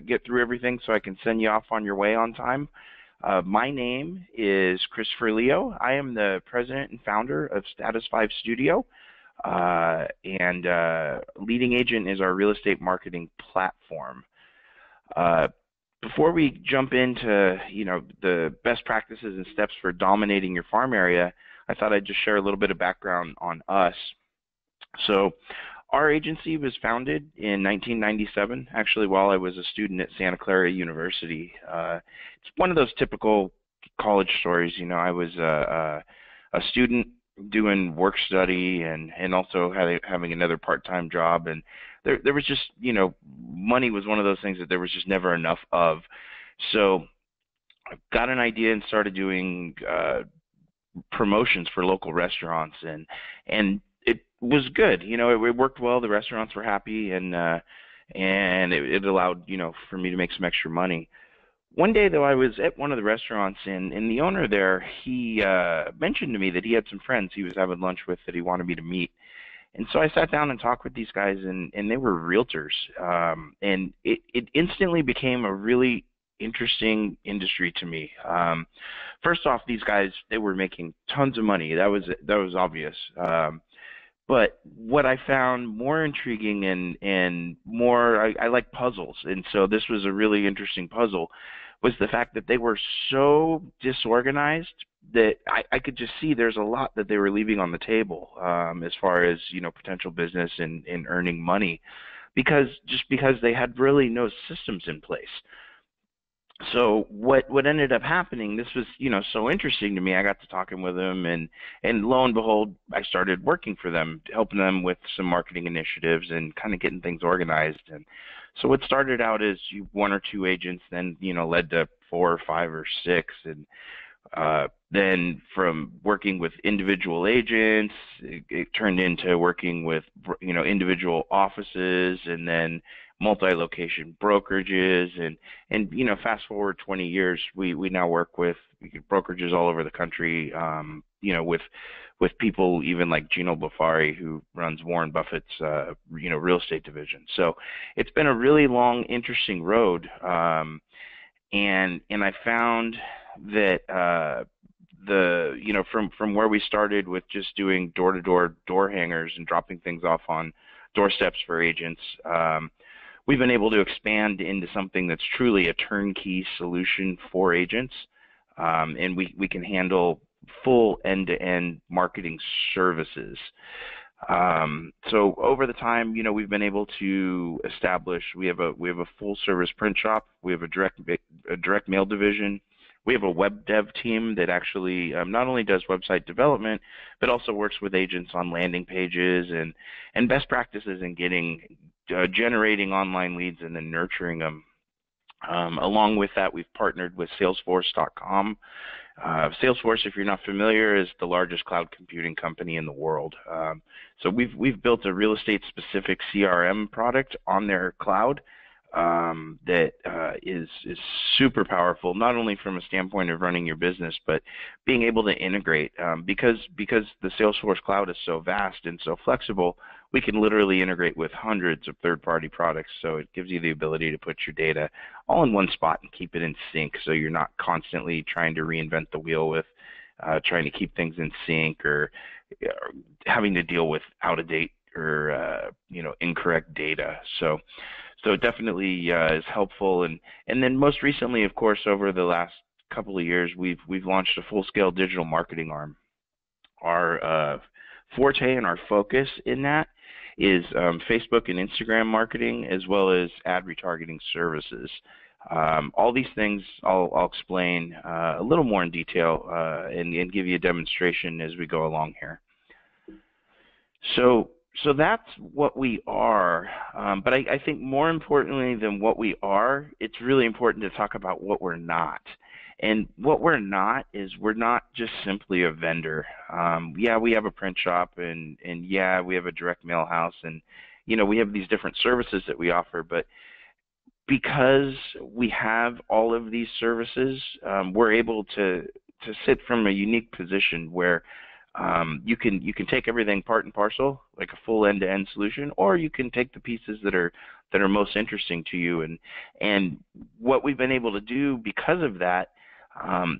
get through everything so I can send you off on your way on time. My name is Christopher Leo. I am the president and founder of Status 5 Studio, and LeadingAgent is our real estate marketing platform. Before we jump into, the best practices and steps for dominating your farm area, I thought I'd just share a little bit of background on us. So our agency was founded in 1997, actually while I was a student at Santa Clara University. It's one of those typical college stories. I was a student doing work study and also having another part-time job, and there was just, money was one of those things that there was just never enough of. So I got an idea and started doing promotions for local restaurants, and it was good. It worked well. The restaurants were happy, and it allowed, for me to make some extra money. One day, though, I was at one of the restaurants, and the owner there, he mentioned to me that he had some friends he was having lunch with that he wanted me to meet. And so I sat down and talked with these guys, and they were realtors. And it instantly became a really interesting industry to me. First off, these guys, they were making tons of money. That was obvious. But what I found more intriguing and more, I like puzzles, and so this was a really interesting puzzle, was the fact that they were so disorganized that I could just see there's a lot that they were leaving on the table as far as, potential business and earning money, because they had really no systems in place. So what ended up happening, this was, so interesting to me. I got to talking with them, and lo and behold, I started working for them, helping them with some marketing initiatives and kind of getting things organized. And so what started out as one or two agents, then, led to 4 or 5 or 6. And then from working with individual agents, it turned into working with, individual offices, and then multi-location brokerages, and fast forward 20 years, we now work with brokerages all over the country, with people even like Gino Bafari, who runs Warren Buffett's real estate division. So it's been a really long, interesting road, and I found that from where we started with just doing door-to-door door hangers and dropping things off on doorsteps for agents, we've been able to expand into something that's truly a turnkey solution for agents, and we can handle full end-to-end marketing services. So over the time, we've been able to establish, we have a full-service print shop, we have a direct mail division, we have a web dev team that actually not only does website development, but also works with agents on landing pages and best practices in generating online leads and then nurturing them. Along with that, we've partnered with Salesforce.com. Salesforce, if you're not familiar, is the largest cloud computing company in the world. So we've built a real estate specific CRM product on their cloud that is super powerful, not only from a standpoint of running your business, but being able to integrate, because the Salesforce cloud is so vast and so flexible, we can literally integrate with hundreds of third-party products. So it gives you the ability to put your data all in one spot and keep it in sync, so you're not constantly trying to reinvent the wheel with trying to keep things in sync, or having to deal with out-of-date or incorrect data. So it definitely is helpful. And then most recently, of course, over the last couple of years, we've launched a full-scale digital marketing arm. Our forte and our focus in that is Facebook and Instagram marketing, as well as ad retargeting services. All these things I'll explain a little more in detail and give you a demonstration as we go along here. So that's what we are, but I think more importantly than what we are, it's really important to talk about what we're not. And what we're not is we're not just simply a vendor. Yeah, we have a print shop, and yeah, we have a direct mail house, and we have these different services that we offer, but because we have all of these services, we're able to sit from a unique position where You can take everything part and parcel, like a full end-to-end solution, or you can take the pieces that are most interesting to you. And what we've been able to do because of that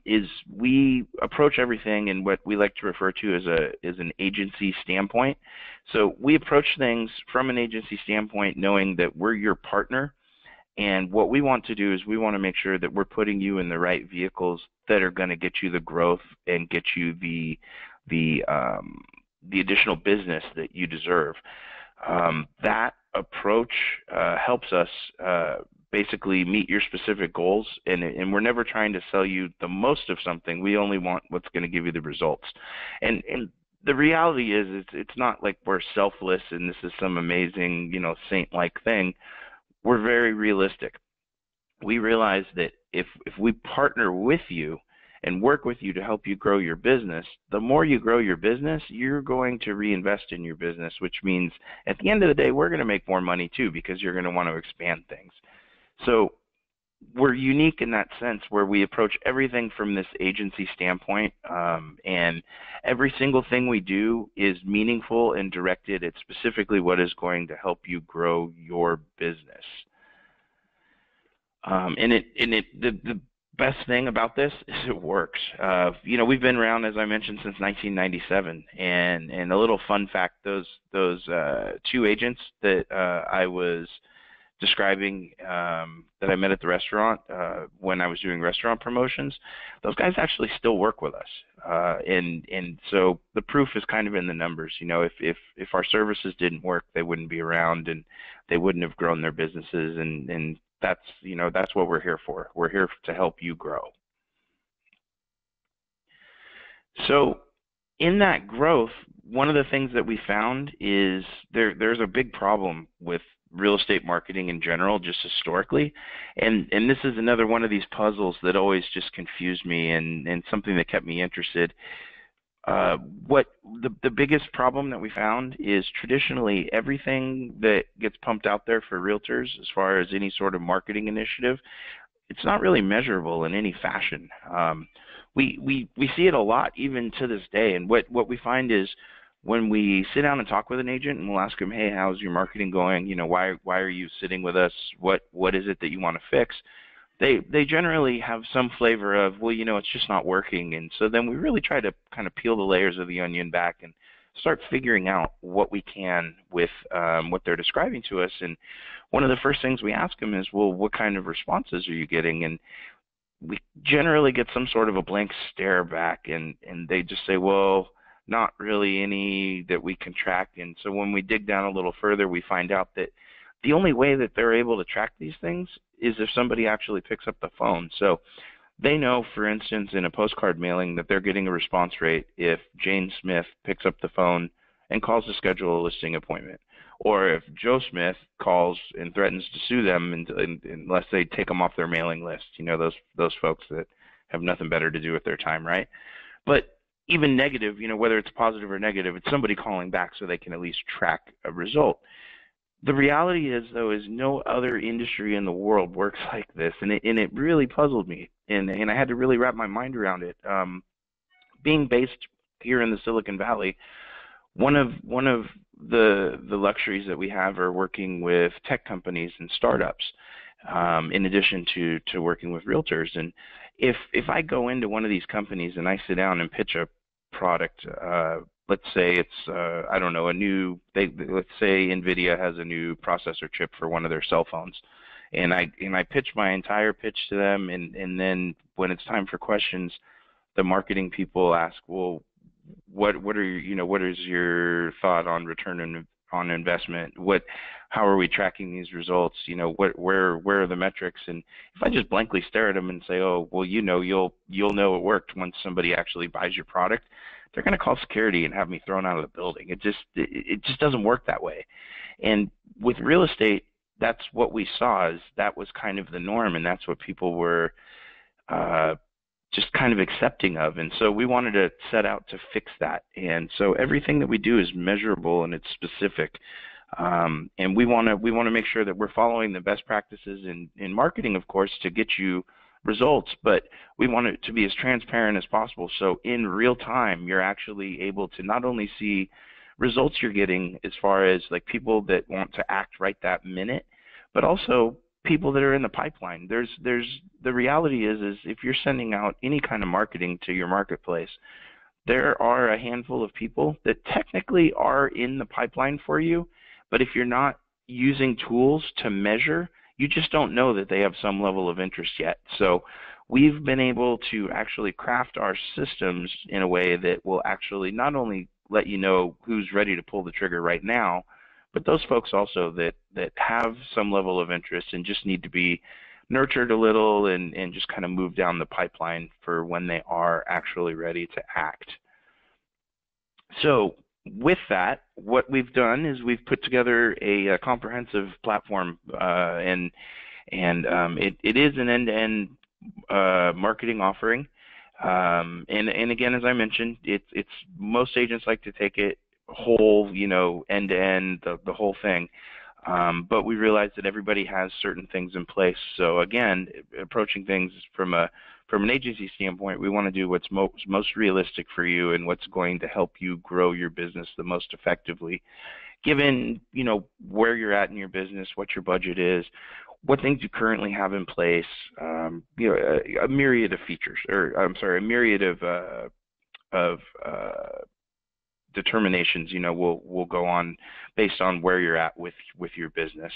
is we approach everything in what we like to refer to as an agency standpoint. So we approach things from an agency standpoint, knowing that we're your partner. And what we want to do is we want to make sure that we're putting you in the right vehicles that are going to get you the growth and get you the additional business that you deserve. That approach helps us basically meet your specific goals, and we're never trying to sell you the most of something. We only want what's going to give you the results. And the reality is, it's not like we're selfless and this is some amazing, saint-like thing. We're very realistic. We realize that if we partner with you and work with you to help you grow your business, the more you grow your business, you're going to reinvest in your business, which means at the end of the day, we're going to make more money too, because you're going to want to expand things. So we're unique in that sense, where we approach everything from this agency standpoint, and every single thing we do is meaningful and directed at specifically what is going to help you grow your business. The best thing about this is it works. We've been around, as I mentioned, since 1997, and a little fun fact: those two agents that I was describing that I met at the restaurant when I was doing restaurant promotions, those guys actually still work with us, and so the proof is kind of in the numbers. If our services didn't work, they wouldn't be around, and they wouldn't have grown their businesses, and that's what we're here for. We're here to help you grow. So in that growth, one of the things that we found is there's a big problem with real estate marketing in general, just historically, and this is another one of these puzzles that always just confused me, and something that kept me interested. What the biggest problem that we found is, traditionally everything that gets pumped out there for realtors as far as any sort of marketing initiative, it's not really measurable in any fashion. We see it a lot even to this day, and what we find is, when we sit down and talk with an agent and we'll ask them, hey, how's your marketing going? Why are you sitting with us? What is it that you want to fix? They generally have some flavor of, well, it's just not working. And so then we really try to kind of peel the layers of the onion back and start figuring out what we can with what they're describing to us. And one of the first things we ask them is, well, what kind of responses are you getting? And we generally get some sort of a blank stare back, and they just say, well, not really any that we can track. And so when we dig down a little further, we find out that the only way that they're able to track these things is if somebody actually picks up the phone. So they know, for instance, in a postcard mailing, that they're getting a response rate if Jane Smith picks up the phone and calls to schedule a listing appointment, or if Joe Smith calls and threatens to sue them unless they take them off their mailing list. Those folks that have nothing better to do with their time, right? But even negative, whether it's positive or negative, it's somebody calling back so they can at least track a result. The reality is, though, is no other industry in the world works like this, and it really puzzled me, and I had to really wrap my mind around it. Being based here in the Silicon Valley, one of the luxuries that we have are working with tech companies and startups, in addition to working with realtors. And if I go into one of these companies and I sit down and pitch a product, let's say it's I don't know, let's say NVIDIA has a new processor chip for one of their cell phones, and I pitch my entire pitch to them, and then when it's time for questions, the marketing people ask, well, what is your thought on return on investment? How are we tracking these results? Where are the metrics? And if I just blankly stare at them and say, oh, well, you'll know it worked once somebody actually buys your product, they're going to call security and have me thrown out of the building. It just doesn't work that way. And with real estate, that's what we saw, is that was kind of the norm, and that's what people were just kind of accepting of. And so we wanted to set out to fix that. And so everything that we do is measurable and it's specific. And we want to make sure that we're following the best practices in marketing, of course, to get you results, but we want it to be as transparent as possible. So in real time, you're actually able to not only see results you're getting as far as like people that want to act right that minute, but also people that are in the pipeline. There's the reality is if you're sending out any kind of marketing to your marketplace, there are a handful of people that technically are in the pipeline for you, but if you're not using tools to measure, you just don't know that they have some level of interest yet. So we've been able to actually craft our systems in a way that will actually not only let you know who's ready to pull the trigger right now, but those folks also that have some level of interest and just need to be nurtured a little and just kind of move down the pipeline for when they are actually ready to act. So with that, what we've done is we've put together a comprehensive platform, and it is an end-to-end marketing offering. And again, as I mentioned, it's most agents like to take it whole, end-to-end, the whole thing. But we realize that everybody has certain things in place. So again, approaching things from an agency standpoint, we want to do what's most realistic for you and what's going to help you grow your business the most effectively, given where you're at in your business, what your budget is, what things you currently have in place, a myriad of features, or I'm sorry, a myriad of determinations, will go on based on where you're at with your business.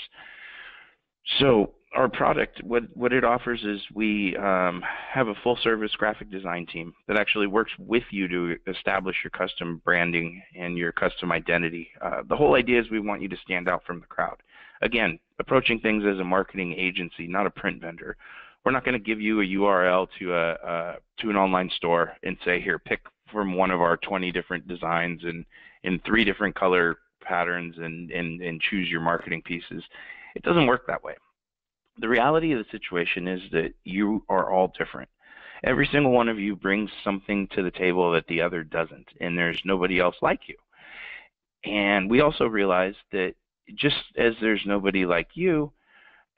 So our product, what it offers is we have a full-service graphic design team that actually works with you to establish your custom branding and your custom identity. The whole idea is we want you to stand out from the crowd. Again, approaching things as a marketing agency, not a print vendor. We're not going to give you a URL to an online store and say, here, pick from one of our 20 different designs and in 3 different color patterns and choose your marketing pieces. It doesn't work that way. The reality of the situation is that you are all different. Every single one of you brings something to the table that the other doesn't, and there's nobody else like you. And we also realize that just as there's nobody like you,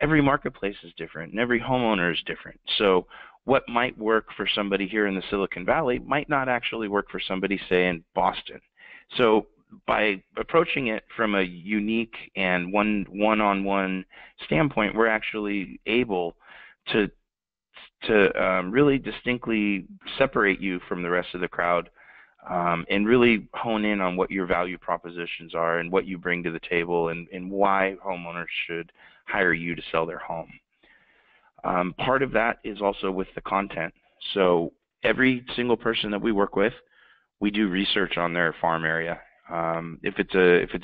every marketplace is different and every homeowner is different. So what might work for somebody here in the Silicon Valley might not actually work for somebody, say, in Boston. So by approaching it from a unique and one-on-one standpoint, we're actually able to really distinctly separate you from the rest of the crowd, and really hone in on what your value propositions are and what you bring to the table and why homeowners should hire you to sell their home. Part of that is also with the content. So every single person that we work with, we do research on their farm area. If it's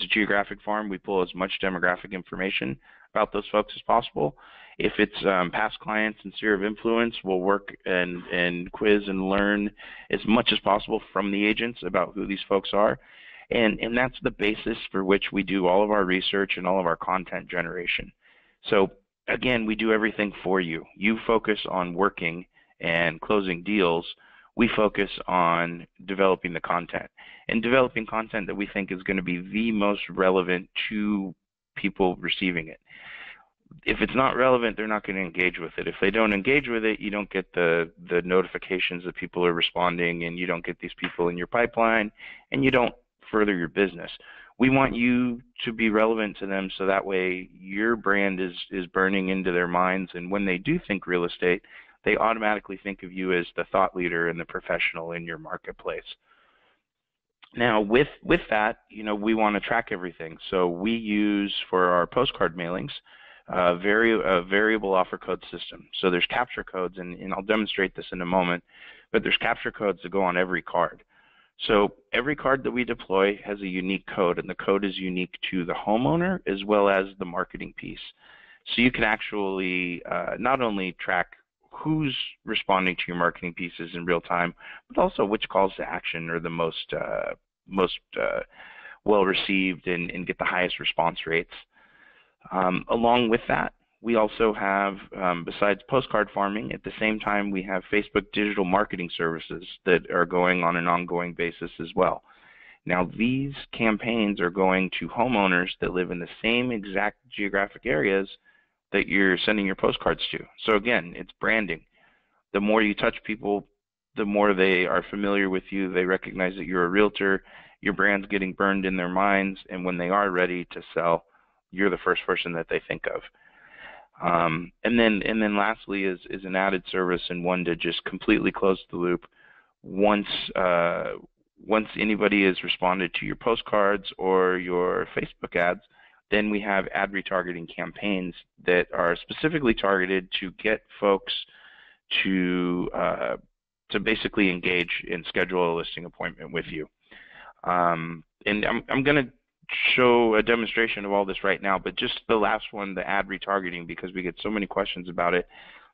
a geographic farm, we pull as much demographic information about those folks as possible. If it's past clients and sphere of influence, we'll work and quiz and learn as much as possible from the agents about who these folks are. And that's the basis for which we do all of our research and all of our content generation. So again, we do everything for you. You focus on working and closing deals. We focus on developing the content and developing content that we think is going to be the most relevant to people receiving it. If it's not relevant, they're not going to engage with it. If they don't engage with it, you don't get the notifications that people are responding, and you don't get these people in your pipeline, and you don't further your business. We want you to be relevant to them so that way your brand is burning into their minds, and when they do think real estate, they automatically think of you as the thought leader and the professional in your marketplace. Now, with that, we want to track everything. So we use for our postcard mailings a variable offer code system. So there's capture codes, and I'll demonstrate this in a moment, but there's capture codes that go on every card. So every card that we deploy has a unique code, and the code is unique to the homeowner as well as the marketing piece. So you can actually not only track who's responding to your marketing pieces in real time, but also which calls to action are the most well received and get the highest response rates. Along with that, we also have, besides postcard farming, at the same time we have Facebook digital marketing services that are going on an ongoing basis as well. Now these campaigns are going to homeowners that live in the same exact geographic areas that you're sending your postcards to. So again, it's branding. The more you touch people, the more they are familiar with you. They recognize that you're a realtor. Your brand's getting burned in their minds, and when they are ready to sell, you're the first person that they think of. And then lastly is an added service, and one to just completely close the loop. Once anybody has responded to your postcards or your Facebook ads, then we have ad retargeting campaigns that are specifically targeted to get folks to basically engage and schedule a listing appointment with you. And I'm going to show a demonstration of all this right now, but just the last one, the ad retargeting, because we get so many questions about it.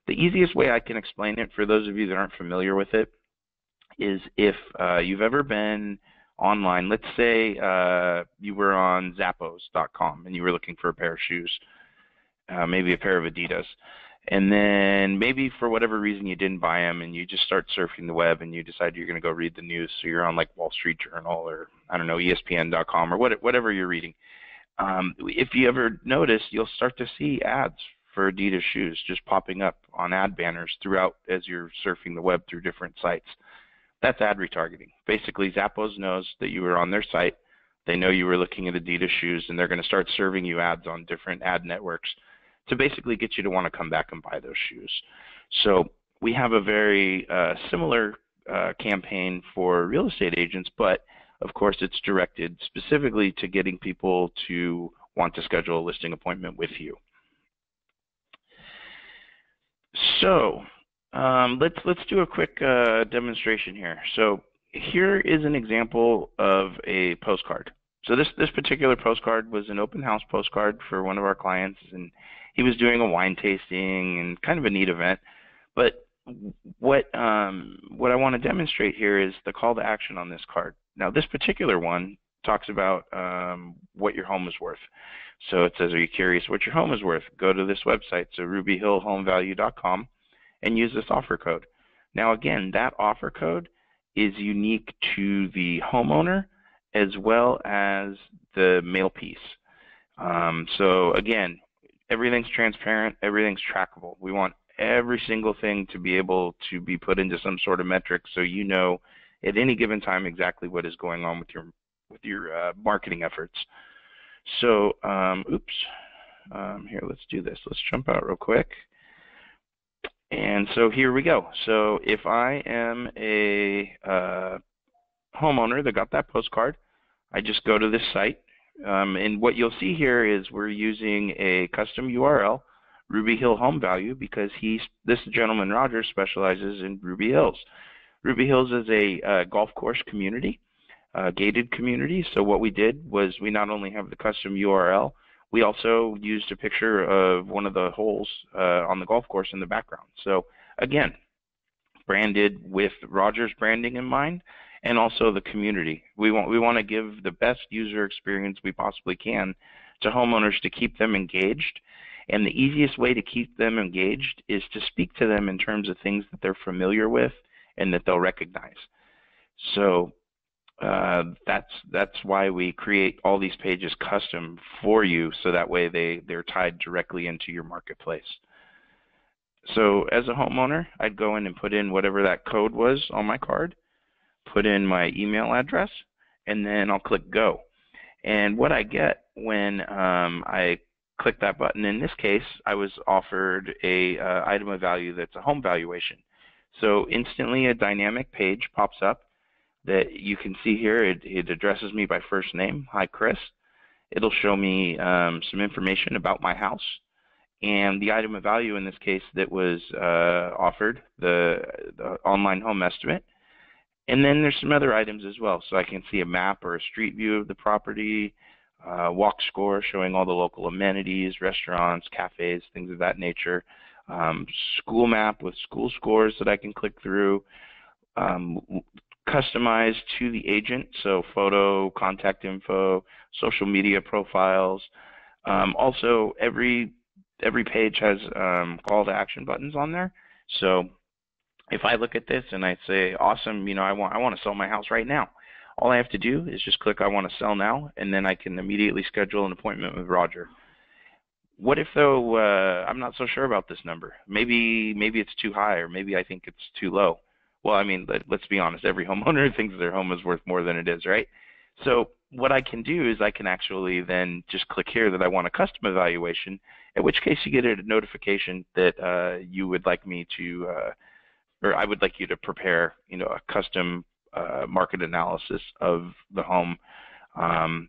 The easiest way I can explain it for those of you that aren't familiar with it is if you've ever been online, let's say you were on Zappos.com and you were looking for a pair of shoes, maybe a pair of Adidas, and then maybe for whatever reason you didn't buy them and you just start surfing the web and you decide you're going to go read the news, so you're on like Wall Street Journal or, I don't know, ESPN.com or whatever you're reading. If you ever notice, you'll start to see ads for Adidas shoes just popping up on ad banners throughout as you're surfing the web through different sites. That's ad retargeting. Basically, Zappos knows that you were on their site. They know you were looking at Adidas shoes, and they're going to start serving you ads on different ad networks to basically get you to want to come back and buy those shoes. So we have a very similar campaign for real estate agents, but of course it's directed specifically to getting people to want to schedule a listing appointment with you. So let's do a quick demonstration here. So here is an example of a postcard. So this particular postcard was an open house postcard for one of our clients, and he was doing a wine tasting and kind of a neat event. But what I want to demonstrate here is the call to action on this card. Now, this particular one talks about what your home is worth. So it says, are you curious what your home is worth? Go to this website, so rubyhillhomevalue.com, and use this offer code. Now, again, that offer code is unique to the homeowner as well as the mail piece. So again, everything's transparent, everything's trackable. We want every single thing to be able to be put into some sort of metric, so you know at any given time exactly what is going on with your marketing efforts. So, here, let's do this. Let's jump out real quick. And so here we go. So if I am a homeowner that got that postcard, I just go to this site. And what you'll see here is we're using a custom URL, Ruby Hill Home Value, because this gentleman, Roger, specializes in Ruby Hills. Ruby Hills is a golf course community, gated community. So what we did was we not only have the custom URL, we also used a picture of one of the holes on the golf course in the background. So again, branded with Roger's branding in mind, and also the community. We want to give the best user experience we possibly can to homeowners to keep them engaged. And the easiest way to keep them engaged is to speak to them in terms of things that they're familiar with and that they'll recognize. So that's why we create all these pages custom for you, so that way they're tied directly into your marketplace. So as a homeowner, I'd go in and put in whatever that code was on my card, put in my email address, and then I'll click go. And what I get when I click that button, in this case, I was offered a item of value that's a home valuation. So instantly a dynamic page pops up that you can see here. It addresses me by first name. Hi, Chris. It'll show me some information about my house and the item of value in this case that was offered, the online home estimate. And then there's some other items as well. So I can see a map or a street view of the property, walk score showing all the local amenities, restaurants, cafes, things of that nature, school map with school scores that I can click through, customized to the agent, so photo, contact info, social media profiles. Also, every page has call to action buttons on there. So if I look at this and I say, awesome, I want to sell my house right now, all I have to do is just click I want to sell now, and then I can immediately schedule an appointment with Roger. What if though I'm not so sure about this number? Maybe it's too high, or maybe I think it's too low. Well, I mean, let's be honest. Every homeowner thinks their home is worth more than it is, right? So what I can do is I can actually then just click here that I want a custom evaluation. In which case you get a notification that you would like me to, or I would like you to prepare, a custom market analysis of the home. Um,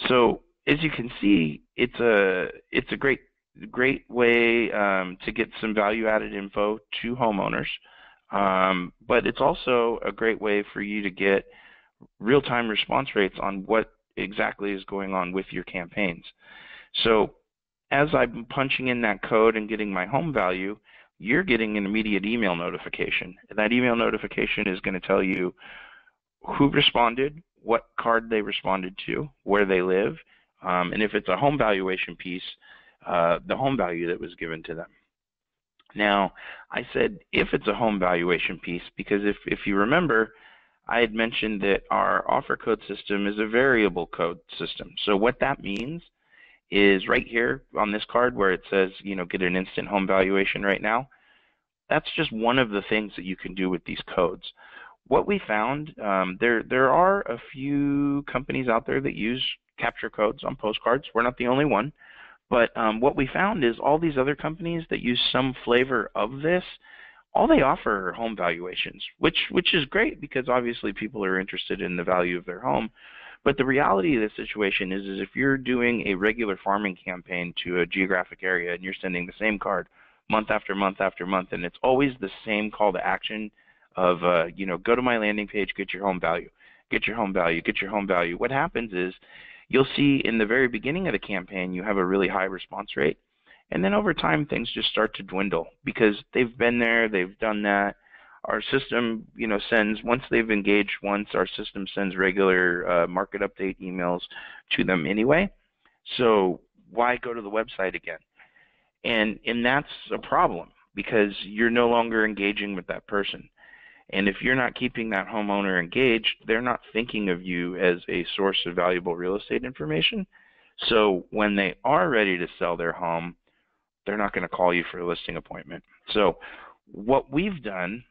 so as you can see, it's a great way to get some value added info to homeowners, but it's also a great way for you to get real-time response rates on what exactly is going on with your campaigns. So as I'm punching in that code and getting my home value, you're getting an immediate email notification. And that email notification is going to tell you who responded, what card they responded to, where they live, and if it's a home valuation piece, the home value that was given to them. Now, I said if it's a home valuation piece because if you remember, I had mentioned that our offer code system is a variable code system. So what that means is right here on this card where it says, get an instant home valuation right now, that's just one of the things that you can do with these codes. What we found, there are a few companies out there that use capture codes on postcards. We're not the only one. But what we found is all these other companies that use some flavor of this, all they offer are home valuations, which is great because obviously people are interested in the value of their home. But the reality of the situation is if you're doing a regular farming campaign to a geographic area and you're sending the same card month after month after month, and it's always the same call to action of, go to my landing page, get your home value, get your home value, get your home value. What happens is you'll see in the very beginning of the campaign you have a really high response rate, and then over time things just start to dwindle because they've been there, they've done that. Our system, sends, once they've engaged once, our system sends regular market update emails to them anyway. So why go to the website again? And that's a problem because you're no longer engaging with that person. And if you're not keeping that homeowner engaged, they're not thinking of you as a source of valuable real estate information. So when they are ready to sell their home, they're not going to call you for a listing appointment. So what we've done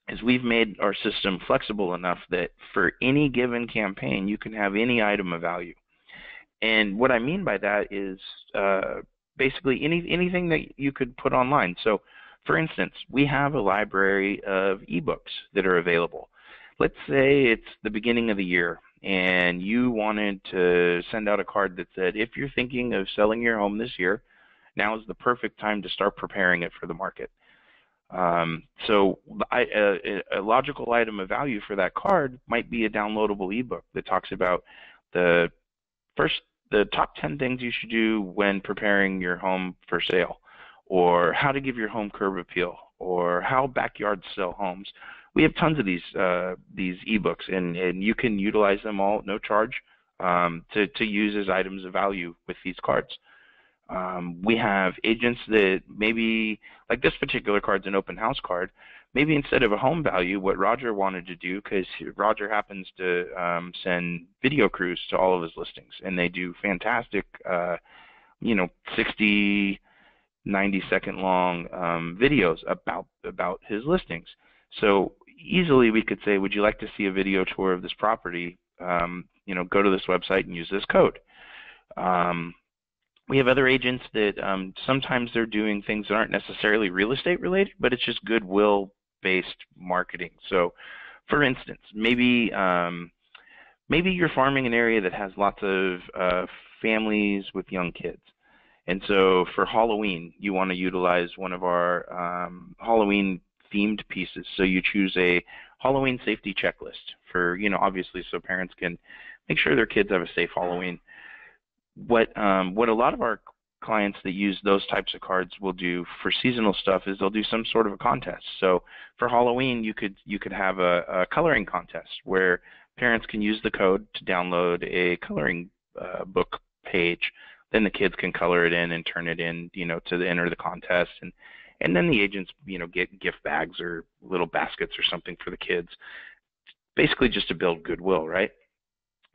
is we've made our system flexible enough that for any given campaign, you can have any item of value. And what I mean by that is basically anything that you could put online. So for instance, we have a library of ebooks that are available. Let's say it's the beginning of the year and you wanted to send out a card that said, if you're thinking of selling your home this year, now is the perfect time to start preparing it for the market. So a logical item of value for that card might be a downloadable ebook that talks about the top 10 things you should do when preparing your home for sale, or how to give your home curb appeal, or how backyards sell homes. We have tons of these ebooks, and you can utilize them all at no charge to use as items of value with these cards. We have agents that maybe, like this particular card's an open house card, maybe instead of a home value, what Roger wanted to do, because Roger happens to send video crews to all of his listings, and they do fantastic, 60, 90-second long videos about his listings. So easily we could say, would you like to see a video tour of this property? Go to this website and use this code. We have other agents that sometimes they're doing things that aren't necessarily real estate related, but it's just goodwill-based marketing. So, for instance, maybe you're farming an area that has lots of families with young kids, and so for Halloween, you want to utilize one of our Halloween-themed pieces. So you choose a Halloween safety checklist for, obviously, so parents can make sure their kids have a safe Halloween. What a lot of our clients that use those types of cards will do for seasonal stuff is they'll do some sort of a contest. So for Halloween, you could have a coloring contest where parents can use the code to download a coloring book page. Then the kids can color it in and turn it in, to enter the contest, and then the agents, get gift bags or little baskets or something for the kids, basically just to build goodwill, right?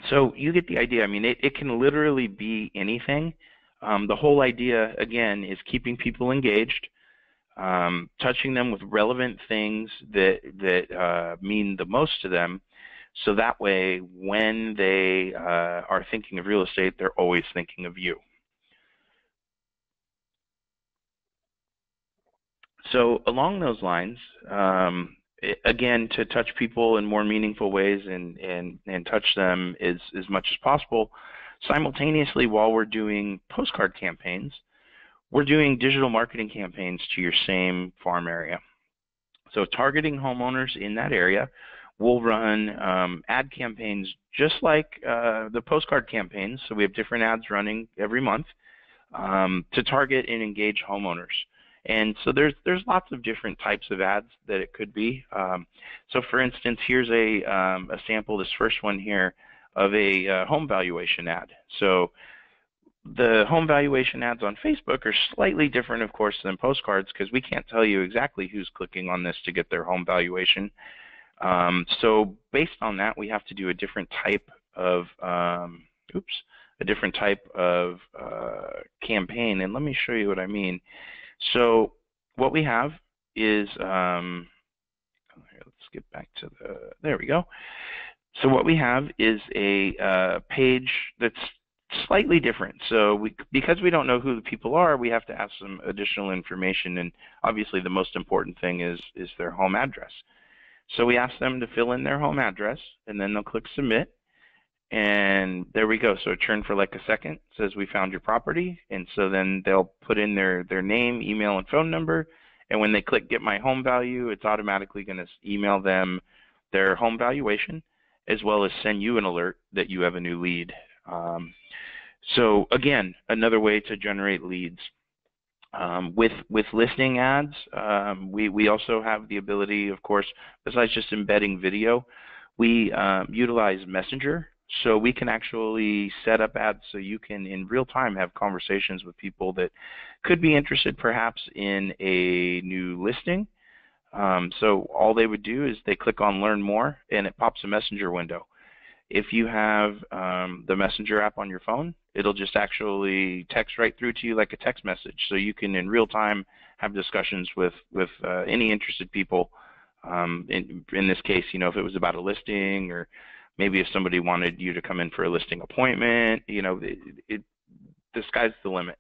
So you get the idea. I mean, it can literally be anything. The whole idea, again, is keeping people engaged, touching them with relevant things that mean the most to them, so that way when they are thinking of real estate, they're always thinking of you. So along those lines, again, to touch people in more meaningful ways and touch them as much as possible, simultaneously while we're doing postcard campaigns, we're doing digital marketing campaigns to your same farm area. So targeting homeowners in that area, we'll run ad campaigns just like the postcard campaigns. So we have different ads running every month to target and engage homeowners. And so there's lots of different types of ads that it could be. So for instance, here's a sample, this first one here, of a home valuation ad. So the home valuation ads on Facebook are slightly different, of course, than postcards because we can't tell you exactly who's clicking on this to get their home valuation. So based on that, we have to do a different type of campaign. And let me show you what I mean. So what we have is, let's get back to there we go. So what we have is a page that's slightly different. So because we don't know who the people are, we have to ask some additional information, and obviously the most important thing is their home address. So we ask them to fill in their home address, and then they'll click submit. And there we go. So it churned for like a second. It says we found your property, and so then they'll put in their name, email, and phone number. And when they click get my home value, it's automatically going to email them their home valuation, as well as send you an alert that you have a new lead. So again, another way to generate leads. With listing ads, we also have the ability, of course, besides just embedding video, we utilize Messenger. So we can actually set up ads so you can in real time have conversations with people that could be interested perhaps in a new listing. So all they would do is they click on learn more and it pops a Messenger window. If you have the Messenger app on your phone, it'll just actually text right through to you like a text message. So you can in real time have discussions with any interested people. In this case, you know, if it was about a listing, or maybe if somebody wanted you to come in for a listing appointment, you know, the sky's the limit.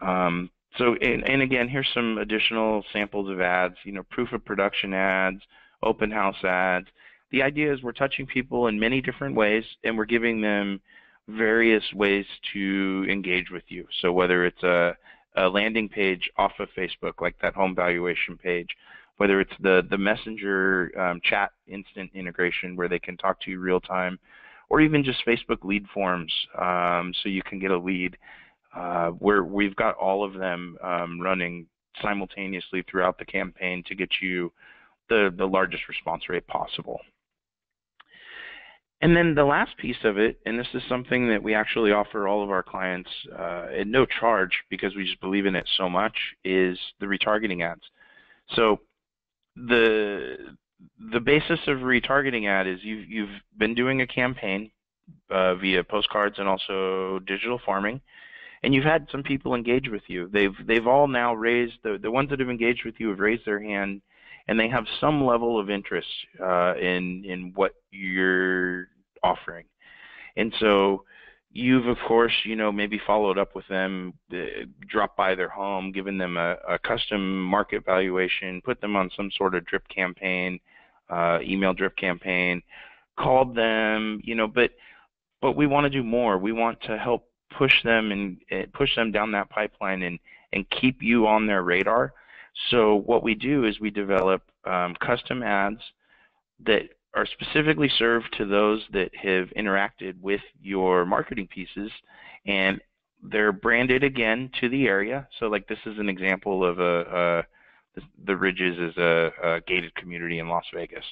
So, and again, here's some additional samples of ads, you know, proof of production ads, open house ads. The idea is we're touching people in many different ways, and we're giving them various ways to engage with you. So whether it's a landing page off of Facebook, like that home valuation page, whether it's the Messenger chat instant integration where they can talk to you real time, or even just Facebook lead forms so you can get a lead, where we've got all of them running simultaneously throughout the campaign to get you the largest response rate possible. And then the last piece of it, and this is something that we actually offer all of our clients at no charge because we just believe in it so much, is the retargeting ads. So the basis of retargeting ad is you've been doing a campaign via postcards and also digital farming, and you've had some people engage with you. They've all now raised, the ones that have engaged with you have raised their hand, and they have some level of interest in what you're offering. And so you've, of course, you know, maybe followed up with them, dropped by their home, given them a custom market valuation, put them on some sort of drip campaign, email drip campaign, called them, you know, but we want to do more. We want to help push them and push them down that pipeline and keep you on their radar. So what we do is we develop custom ads that are specifically served to those that have interacted with your marketing pieces, and they're branded again to the area. So like this is an example of the Ridges is a gated community in Las Vegas.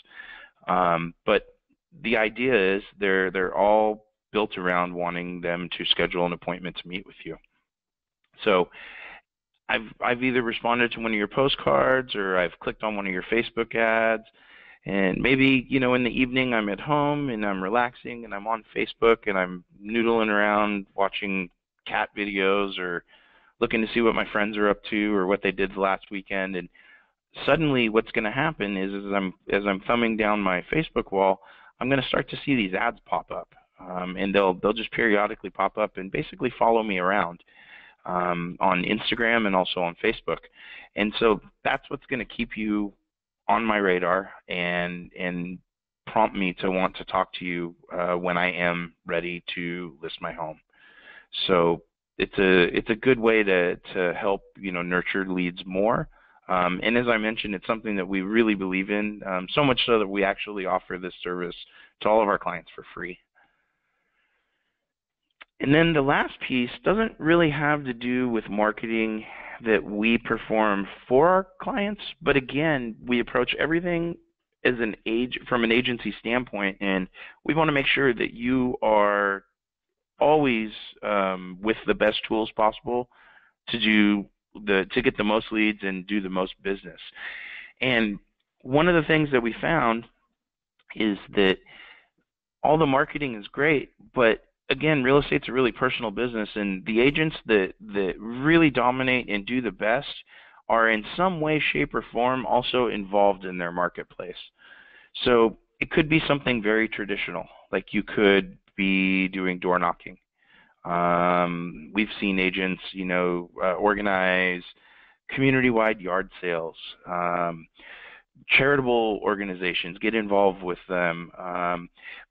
But the idea is they're all built around wanting them to schedule an appointment to meet with you. So I've either responded to one of your postcards, or I've clicked on one of your Facebook ads, and maybe, you know, in the evening I'm at home and I'm relaxing and I'm on Facebook and I'm noodling around watching cat videos or looking to see what my friends are up to or what they did the last weekend. And suddenly what's going to happen is as I'm thumbing down my Facebook wall, I'm going to start to see these ads pop up. And they'll just periodically pop up and basically follow me around on Instagram and also on Facebook. And so that's what's going to keep you on my radar and prompt me to want to talk to you when I am ready to list my home. So it's a good way to help nurture leads more. And as I mentioned, it's something that we really believe in, so much so that we actually offer this service to all of our clients for free. And then the last piece doesn't really have to do with marketing that we perform for our clients, but again, we approach everything as from an agency standpoint, and we want to make sure that you are always with the best tools possible to get the most leads and do the most business. And one of the things that we found is that all the marketing is great, but again, real estate's a really personal business, and the agents that really dominate and do the best are in some way, shape, or form also involved in their marketplace. So it could be something very traditional, like you could be doing door knocking. We've seen agents, organize community-wide yard sales, charitable organizations, get involved with them.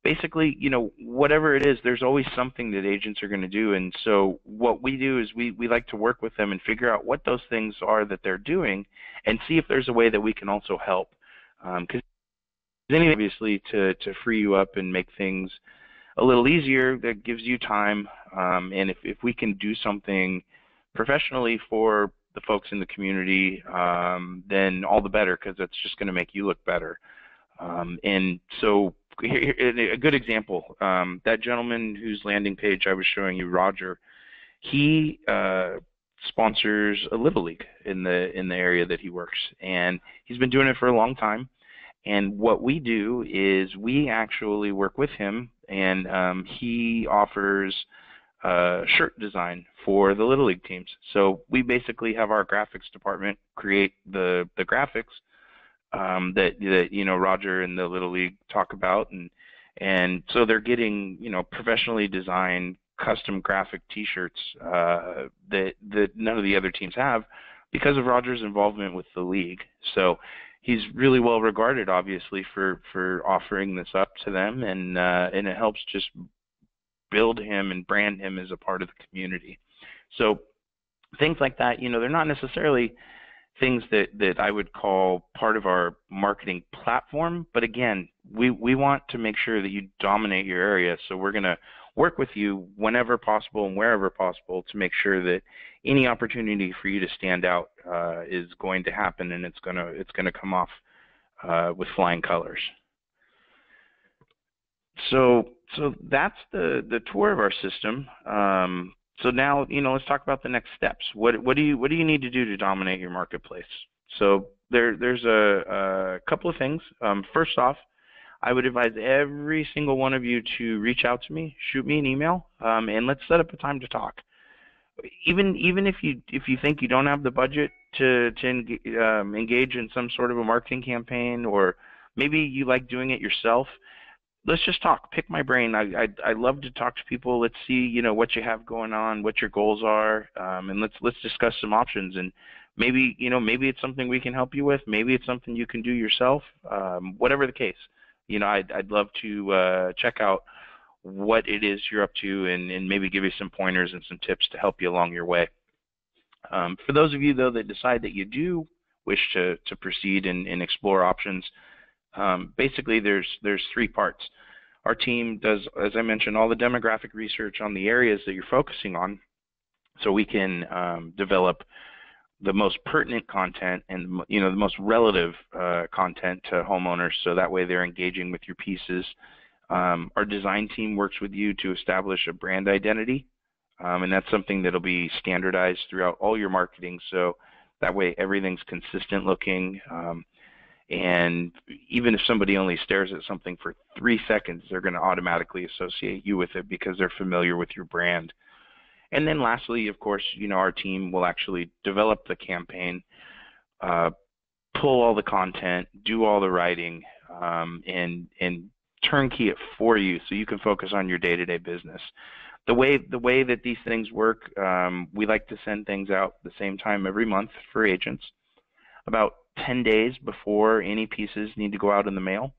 Basically, whatever it is, there's always something that agents are going to do. And so what we do is we like to work with them and figure out what those things are that they're doing and see if there's a way that we can also help. Because obviously to free you up and make things a little easier, that gives you time. And if we can do something professionally for the folks in the community, then all the better, because that's just going to make you look better. And so a good example, that gentleman whose landing page I was showing you, Roger, he sponsors a Little League in the area that he works, and he's been doing it for a long time. And what we do is we actually work with him, and he offers shirt design for the Little League teams. So we basically have our graphics department create the graphics that Roger and the Little League talk about, and so they're getting professionally designed custom graphic T-shirts that none of the other teams have because of Roger's involvement with the league. So he's really well regarded, obviously, for offering this up to them, and it helps just build him and brand him as a part of the community. So things like that, they're not necessarily things that I would call part of our marketing platform, but again, we want to make sure that you dominate your area, so we're going to work with you whenever possible and wherever possible to make sure that any opportunity for you to stand out is going to happen, and it's going to come off with flying colors. So that's the tour of our system. So now, let's talk about the next steps. What do you need to do to dominate your marketplace? So there's a couple of things. First off, I would advise every single one of you to reach out to me, shoot me an email, and let's set up a time to talk. Even if you think you don't have the budget to engage in some sort of a marketing campaign, or maybe you like doing it yourself, let's just talk. Pick my brain. I love to talk to people. Let's see, what you have going on, what your goals are, and let's discuss some options. And maybe it's something we can help you with. Maybe it's something you can do yourself. Whatever the case, I'd love to check out what it is you're up to, and maybe give you some pointers and some tips to help you along your way. For those of you, though, that decide that you do wish to proceed and explore options, basically there's three parts. Our team does, as I mentioned, all the demographic research on the areas that you're focusing on, so we can develop the most pertinent content and the most relative content to homeowners, so that way they're engaging with your pieces. Our design team works with you to establish a brand identity, and that's something that'll be standardized throughout all your marketing, so that way everything's consistent looking. And even if somebody only stares at something for 3 seconds, they're going to automatically associate you with it because they're familiar with your brand. And then lastly, of course, our team will actually develop the campaign, pull all the content, do all the writing, and turnkey it for you so you can focus on your day-to-day business. The way that these things work, we like to send things out the same time every month for agents, about 10 days before any pieces need to go out in the mail.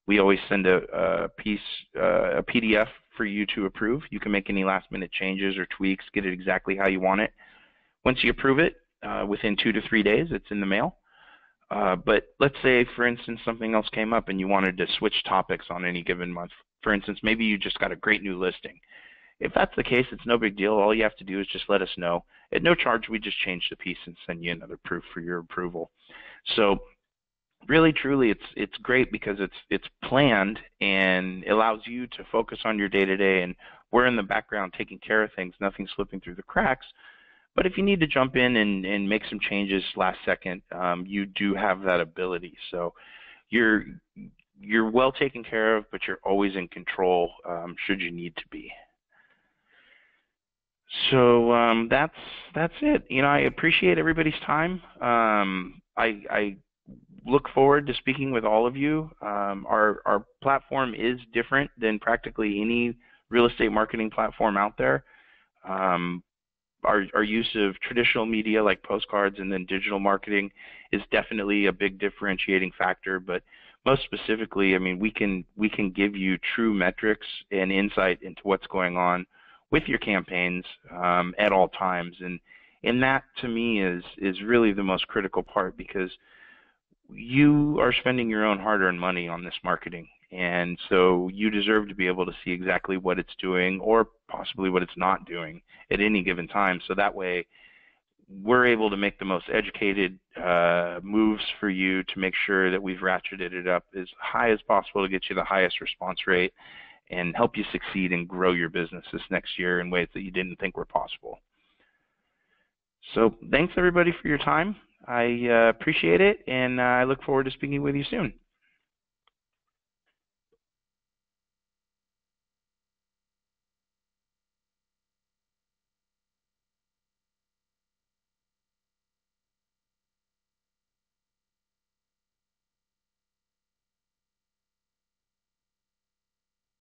We always send a PDF for you to approve. You can make any last-minute changes or tweaks, get it exactly how you want it. Once you approve it, within 2 to 3 days, it's in the mail. But let's say, for instance, something else came up and you wanted to switch topics on any given month. For instance, maybe you just got a great new listing. If that's the case, it's no big deal. All you have to do is just let us know. At no charge, we just change the piece and send you another proof for your approval. So really, truly, it's great because it's planned and it allows you to focus on your day-to-day, and we're in the background taking care of things, nothing slipping through the cracks. But if you need to jump in and make some changes last second, you do have that ability. So you're well taken care of, but you're always in control should you need to be. So that's it. I appreciate everybody's time. I look forward to speaking with all of you. Our platform is different than practically any real estate marketing platform out there. Our use of traditional media like postcards and then digital marketing is definitely a big differentiating factor, but most specifically, I mean, we can give you true metrics and insight into what's going on with your campaigns at all times, and that to me is really the most critical part, because you are spending your own hard-earned money on this marketing, and so you deserve to be able to see exactly what it's doing or possibly what it's not doing at any given time. So that way we're able to make the most educated moves for you to make sure that we've ratcheted it up as high as possible to get you the highest response rate and help you succeed and grow your business this next year in ways that you didn't think were possible. So thanks everybody for your time. I appreciate it, and I look forward to speaking with you soon.